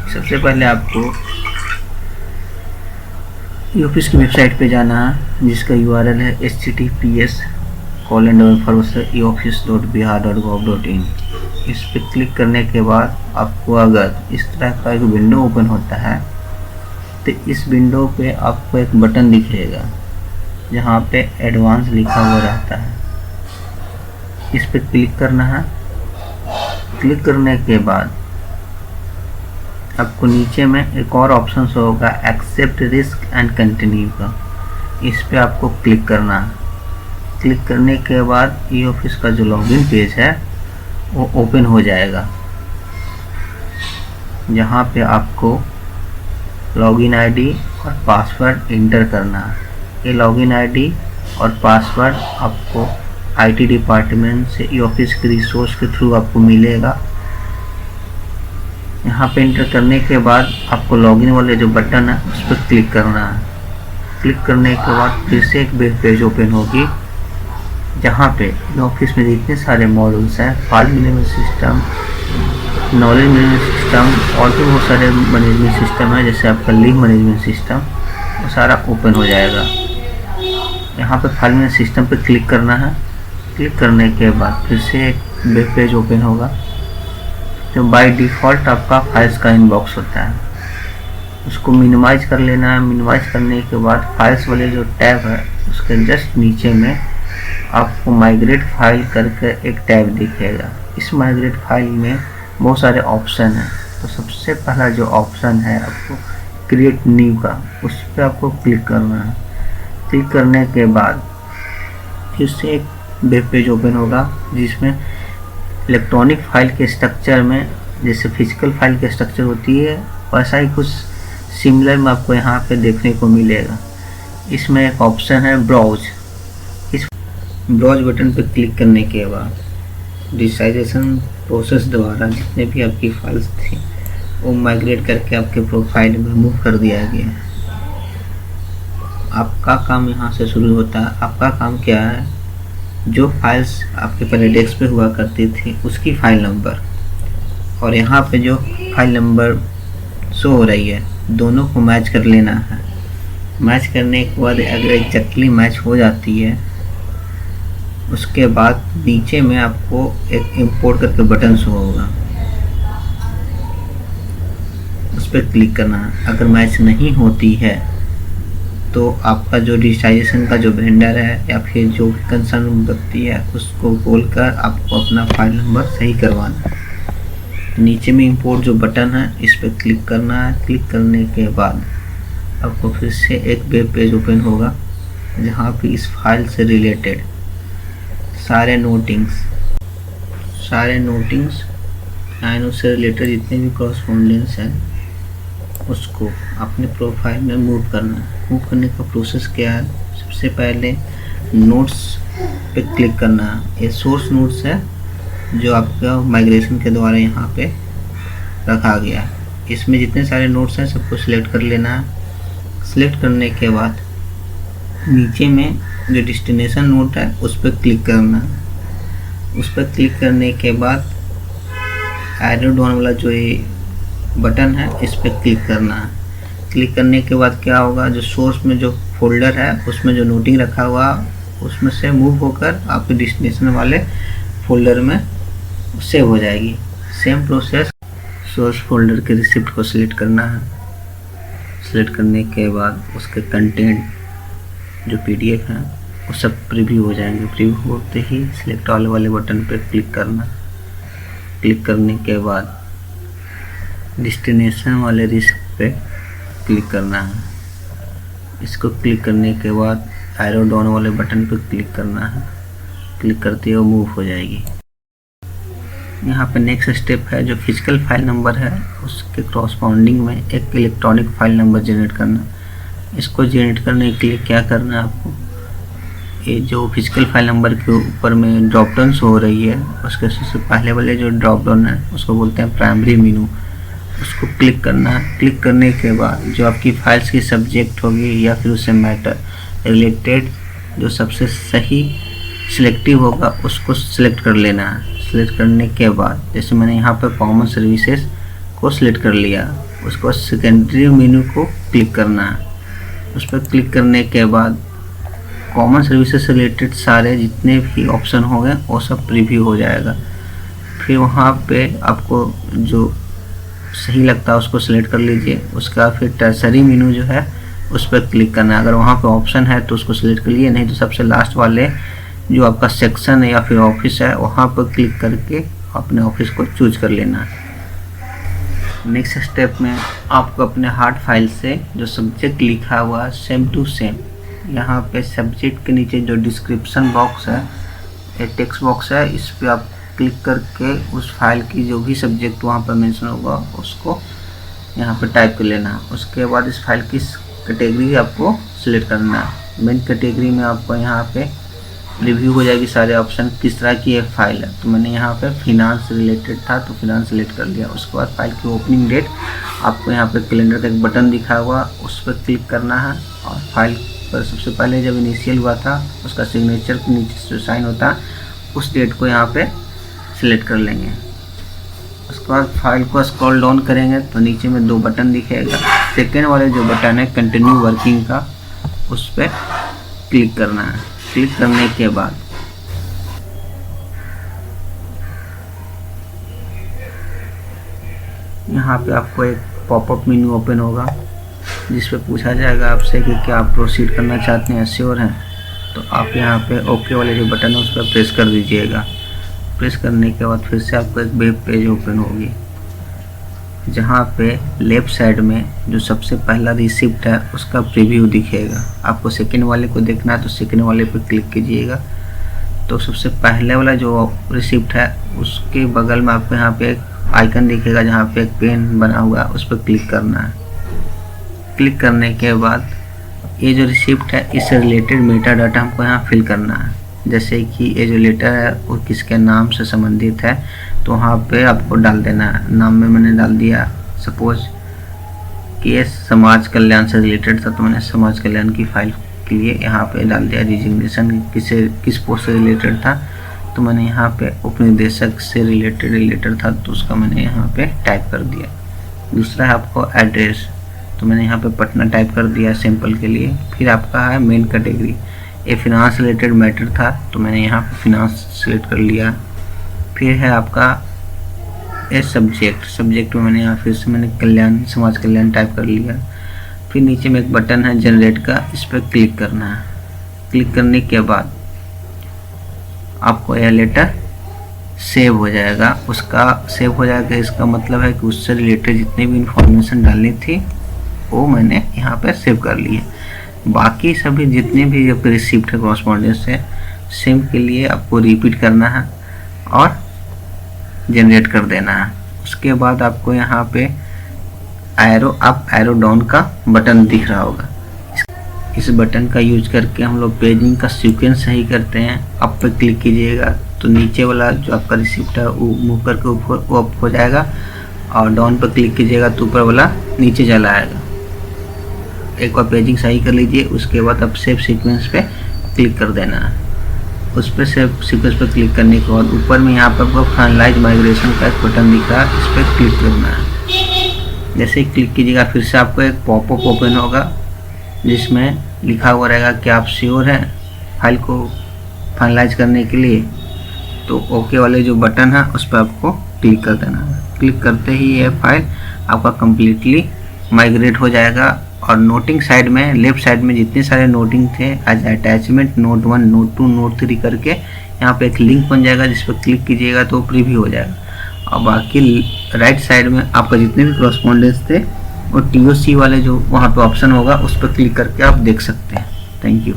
सबसे पहले आपको ऑफिस की वेबसाइट पे जाना है, जिसका URL है https://eoffice.bihar.gov.in। इस पर क्लिक करने के बाद आपको अगर इस तरह का एक विंडो ओपन होता है तो इस विंडो पे आपको एक बटन दिखेगा जहाँ पे एडवांस लिखा हुआ रहता है। इस पर क्लिक करना है। क्लिक करने के बाद आपको नीचे में एक और ऑप्शन होगा एक्सेप्ट रिस्क एंड कंटिन्यू का, इस पे आपको क्लिक करना है। क्लिक करने के बाद ई ऑफिस का जो लॉगिन पेज है वो ओपन हो जाएगा, जहाँ पे आपको लॉगिन आईडी और पासवर्ड इंटर करना है। ये लॉगिन आईडी और पासवर्ड आपको IT डिपार्टमेंट से ई ऑफिस के रिसोर्स के थ्रू आपको मिलेगा। यहाँ पे इंटर करने के बाद आपको लॉगिन वाले जो बटन है उस पर क्लिक करना है। क्लिक करने के बाद फिर से एक वेब पेज ओपन होगी, जहाँ पे ऑफिस में जितने सारे मॉड्यूल्स हैं, file management system, knowledge management system और भी बहुत सारे मैनेजमेंट सिस्टम है, जैसे आपका लीव मैनेजमेंट सिस्टम, वो सारा ओपन हो जाएगा। यहाँ पे फाइल मैनेजमेंट सिस्टम पे क्लिक करना है। क्लिक करने के बाद फिर से एक वेब पेज ओपन होगा, जो बाय डिफ़ॉल्ट आपका फाइल्स का इनबॉक्स होता है। उसको मिनिमाइज कर लेना है। मिनिमाइज करने के बाद फाइल्स वाले जो टैब है उसके जस्ट नीचे में आपको माइग्रेट फाइल करके एक टैब दिखेगा। इस माइग्रेट फाइल में बहुत सारे ऑप्शन हैं, तो सबसे पहला जो ऑप्शन है आपको क्रिएट न्यू का, उस पर आपको क्लिक करना है। क्लिक करने के बाद फिर से एक वेब पेज ओपन होगा, जिसमें इलेक्ट्रॉनिक फाइल के स्ट्रक्चर में जैसे फिजिकल फाइल के स्ट्रक्चर होती है वैसा ही कुछ सिमिलर में आपको यहाँ पे देखने को मिलेगा। इसमें एक ऑप्शन है ब्राउज। इस ब्राउज बटन पर क्लिक करने के बाद डिजिटाइजेशन प्रोसेस द्वारा जितने भी आपकी फाइल्स थी वो माइग्रेट करके आपके प्रोफाइल में मूव कर दिया गया। आपका काम यहाँ से शुरू होता है। आपका काम क्या है, जो फाइल्स आपके पहले डेस्क पे हुआ करती थी उसकी फाइल नंबर और यहाँ पे जो फाइल नंबर शो हो रही है, दोनों को मैच कर लेना है। मैच करने के बाद अगर एग्जैक्टली मैच हो जाती है, उसके बाद नीचे में आपको एक इंपोर्ट करके बटन शो होगा, उस पर क्लिक करना है। अगर मैच नहीं होती है तो आपका जो डिजिटाइजेशन का जो वेंडर है या फिर जो कंसर्न व्यक्ति है उसको बोलकर आपको अपना फाइल नंबर सही करवाना है। नीचे में इंपोर्ट जो बटन है इस पर क्लिक करना है। क्लिक करने के बाद आपको फिर से एक वेब पेज ओपन होगा, जहाँ पे इस फाइल से रिलेटेड सारे नोटिंग्स एंड उससे रिलेटेड जितने भी कॉरस्पॉन्डेंस हैं उसको अपने प्रोफाइल में मूव करना है। मूव करने का प्रोसेस क्या है, सबसे पहले नोट्स पे क्लिक करना है। ये सोर्स नोट्स है जो आपका माइग्रेशन के द्वारा यहाँ पे रखा गया है। इसमें जितने सारे नोट्स हैं सबको सिलेक्ट कर लेना है। सिलेक्ट करने के बाद नीचे में जो डेस्टिनेशन नोट है उस पर क्लिक करना है। उस पर क्लिक करने के बाद एरो डाउन वाला जो ये बटन है इस पर क्लिक करना है। क्लिक करने के बाद क्या होगा, जो सोर्स में जो फोल्डर है उसमें जो नोटिंग रखा हुआ उसमें से मूव होकर आपके डेस्टिनेशन वाले फोल्डर में सेव हो जाएगी। सेम प्रोसेस सोर्स फोल्डर के रिसिप्ट को सिलेक्ट करना है। सिलेक्ट करने के बाद उसके कंटेंट जो PDF हैं वो सब प्रीव्यू हो जाएंगे। प्रीव्यू होते ही सिलेक्ट ऑल वाले बटन पर क्लिक करना। क्लिक करने के बाद डेस्टिनेशन वाले रिसिप्ट पे क्लिक करना है। इसको क्लिक करने के बाद एरो डाउन वाले बटन पर क्लिक करना है। क्लिक करते हुए मूव हो जाएगी। यहाँ पे नेक्स्ट स्टेप है जो फिजिकल फाइल नंबर है उसके कॉरस्पॉन्डिंग में एक इलेक्ट्रॉनिक फाइल नंबर जनरेट करना। इसको जनरेट करने के लिए क्या करना है आपको, ये जो फिजिकल फाइल नंबर के ऊपर में ड्रॉप डाउन हो रही है उसके सबसे पहले वाले जो ड्रॉप डाउन है उसको बोलते हैं प्राइमरी मेनू, उसको क्लिक करना है। क्लिक करने के बाद जो आपकी फाइल्स की सब्जेक्ट होगी या फिर उससे मैटर रिलेटेड जो सबसे सही सिलेक्टिव होगा उसको सिलेक्ट कर लेना है। सिलेक्ट करने के बाद जैसे मैंने यहाँ पर कॉमन सर्विसेज को सिलेक्ट कर लिया, उसको सेकेंडरी मेन्यू को क्लिक करना है। उस पर क्लिक करने के बाद कॉमन सर्विसेज से रिलेटेड सारे जितने भी ऑप्शन होंगे वो सब प्रीव्यू हो जाएगा। फिर वहाँ पे आपको जो सही लगता है उसको सिलेक्ट कर लीजिए। उसका फिर टर्सरी मेनू जो है उस पर क्लिक करना है। अगर वहाँ पे ऑप्शन है तो उसको सिलेक्ट कर लिए, नहीं तो सबसे लास्ट वाले जो आपका सेक्शन है या फिर ऑफिस है वहाँ पर क्लिक करके अपने ऑफिस को चूज कर लेना है। नेक्स्ट स्टेप में आपको अपने हार्ड फाइल से जो सब्जेक्ट लिखा हुआ है सेम टू सेम, यहाँ पे सब्जेक्ट के नीचे जो डिस्क्रिप्शन बॉक्स है, एक टेक्स्ट बॉक्स है, इस पर आप क्लिक करके उस फाइल की जो भी सब्जेक्ट वहाँ पर मेंशन होगा उसको यहाँ पे टाइप कर लेना है। उसके बाद इस फाइल की कैटेगरी आपको सिलेक्ट करना है। मेन कैटेगरी में आपको यहाँ पे रिव्यू हो जाएगी सारे ऑप्शन किस तरह की एक फाइल है। तो मैंने यहाँ पे फिनांस रिलेटेड था तो फिनांस सिलेक्ट कर लिया। उसके बाद फाइल की ओपनिंग डेट, आपको यहाँ पे कैलेंडर का एक बटन दिखा हुआ उस पर क्लिक करना है और फाइल पर सबसे पहले जब इनिशियल हुआ था उसका सिग्नेचर के नीचे जो साइन होता उस डेट को यहाँ पे सिलेक्ट कर लेंगे। उसके बाद फाइल को स्क्रॉल डाउन करेंगे तो नीचे में 2 बटन दिखेगा। सेकेंड वाले जो बटन है कंटिन्यू वर्किंग का, उस पर क्लिक करना है। क्लिक करने के बाद यहाँ पे आपको एक पॉपअप मेन्यू ओपन होगा जिस पे पूछा जाएगा आपसे कि क्या आप प्रोसीड करना चाहते हैं, श्योर हैं। तो आप यहाँ पे ओके वाले जो बटन है उस पर प्रेस कर दीजिएगा। प्रेस करने के बाद फिर से आपको एक वेब पेज ओपन होगी जहाँ पे लेफ़्ट साइड में जो सबसे पहला रिसिप्ट है उसका प्रीव्यू दिखेगा। आपको सेकेंड वाले को देखना है तो सेकेंड वाले पे क्लिक कीजिएगा। तो सबसे पहले वाला जो रिसिप्ट है उसके बगल में आपको यहाँ पे एक आइकन दिखेगा जहाँ पे एक पेन बना हुआ है, उस पर क्लिक करना है। क्लिक करने के बाद ये जो रिसिप्ट है इससे रिलेटेड मेटा डाटा हमको यहाँ फिल करना है। जैसे कि ये जो लेटर है वो किसके नाम से संबंधित है तो वहाँ पे आपको डाल देना है। नाम में मैंने डाल दिया, सपोज कि ये समाज कल्याण से रिलेटेड था तो मैंने समाज कल्याण की फाइल के लिए यहाँ पे डाल दिया। रिजिग्नेशन किस पोस्ट से रिलेटेड था तो मैंने यहाँ पे उपनिदेशक से रिलेटेड था तो उसका मैंने यहाँ पे टाइप कर दिया। दूसरा है आपको एड्रेस, तो मैंने यहाँ पे पटना टाइप कर दिया सिंपल के लिए। फिर आपका है मेन कैटेगरी, ये फिनांस रिलेटेड मैटर था तो मैंने यहाँ पे फिनांस सेलेक्ट कर लिया। फिर है आपका ये सब्जेक्ट में मैंने यहाँ फिर से मैंने समाज कल्याण टाइप कर लिया। फिर नीचे में एक बटन है जनरेट का, इस पर क्लिक करना है। क्लिक करने के बाद आपको यह लेटर सेव हो जाएगा। इसका मतलब है कि उससे रिलेटेड जितनी भी इंफॉर्मेशन डालनी थी वो मैंने यहाँ पे सेव कर ली है। बाकी सभी जितने भी आपके रिसिप्ट है कॉरस्पॉन्डेंस से सेम के लिए आपको रिपीट करना है और जनरेट कर देना है। उसके बाद आपको यहाँ पे एरो अप एरो डाउन का बटन दिख रहा होगा। इस बटन का यूज करके हम लोग पेजिंग का सीक्वेंस सही करते हैं। अप पे क्लिक कीजिएगा तो नीचे वाला जो आपका रिसिप्ट है वो मूव करके ऊपर वो अप हो जाएगा और डाउन पर क्लिक कीजिएगा तो ऊपर वाला नीचे चला आएगा। एक बार पेजिंग सही कर लीजिए, उसके बाद अब सेव सीक्वेंस पे क्लिक कर देना है। उस पर सेव सीक्वेंस पर क्लिक करने के बाद ऊपर में यहाँ पर आपको फाइनलाइज माइग्रेशन का एक बटन दिख रहा है, इस पर क्लिक करना है। जैसे ही क्लिक कीजिएगा फिर से आपको एक पॉपअप ओपन होगा जिसमें लिखा हुआ रहेगा कि आप श्योर हैं फाइल को फाइनलाइज करने के लिए। तो ओके वाले जो बटन है उस पर आपको क्लिक कर देना है। क्लिक करते ही ये फाइल आपका कम्प्लीटली माइग्रेट हो जाएगा। और नोटिंग साइड में लेफ्ट साइड में जितने सारे नोटिंग थे as attachment note 1 note 2 note 3 करके यहाँ पे एक लिंक बन जाएगा जिस पर क्लिक कीजिएगा तो प्रीव्यू हो जाएगा। और बाकी राइट साइड में आपका जितने भी कॉरस्पॉन्डेंस थे और TOC वाले जो वहाँ पे ऑप्शन होगा उस पर क्लिक करके आप देख सकते हैं। Thank you.